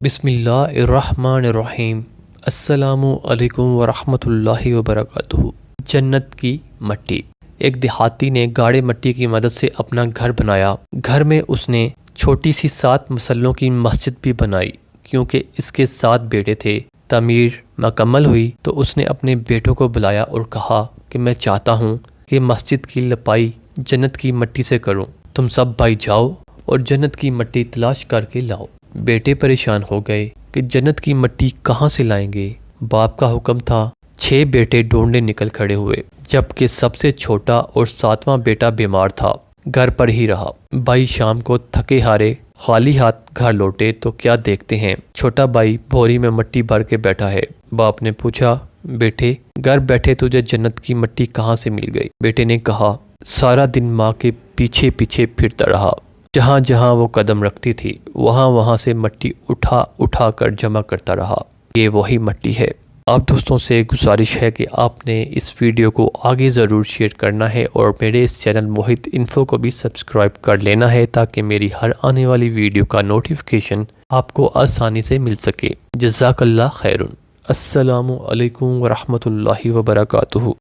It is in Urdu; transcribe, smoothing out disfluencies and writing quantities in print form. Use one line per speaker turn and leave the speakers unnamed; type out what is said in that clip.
بسم اللہ الرحمن الرحیم۔ السلام علیکم ورحمۃ اللہ وبرکاتہ۔ جنت کی مٹی۔ ایک دیہاتی نے گاڑے مٹی کی مدد سے اپنا گھر بنایا۔ گھر میں اس نے چھوٹی سی 7 مسلوں کی مسجد بھی بنائی کیونکہ اس کے 7 بیٹے تھے۔ تعمیر مکمل ہوئی تو اس نے اپنے بیٹوں کو بلایا اور کہا کہ میں چاہتا ہوں کہ مسجد کی لپائی جنت کی مٹی سے کروں۔ تم سب بھائی جاؤ اور جنت کی مٹی تلاش کر کے لاؤ۔ بیٹے پریشان ہو گئے کہ جنت کی مٹی کہاں سے لائیں گے۔ باپ کا حکم تھا۔ 6 بیٹے ڈھونڈنے نکل کھڑے ہوئے جبکہ سب سے چھوٹا اور 7واں بیٹا بیمار تھا، گھر پر ہی رہا۔ بھائی شام کو تھکے ہارے خالی ہاتھ گھر لوٹے تو کیا دیکھتے ہیں چھوٹا بھائی بھوری میں مٹی بھر کے بیٹھا ہے۔ باپ نے پوچھا، بیٹے گھر بیٹھے تجھے جنت کی مٹی کہاں سے مل گئی؟ بیٹے نے کہا، سارا دن ماں کے پیچھے پیچھے پھرتا رہا، جہاں جہاں وہ قدم رکھتی تھی وہاں وہاں سے مٹی اٹھا اٹھا کر جمع کرتا رہا۔ یہ وہی مٹی ہے۔ آپ دوستوں سے گزارش ہے کہ آپ نے اس ویڈیو کو آگے ضرور شیئر کرنا ہے اور میرے اس چینل محیط انفو کو بھی سبسکرائب کر لینا ہے تاکہ میری ہر آنے والی ویڈیو کا نوٹیفیکیشن آپ کو آسانی سے مل سکے۔ جزاک اللہ خیرن۔ السلام علیکم ورحمۃ اللہ وبرکاتہ۔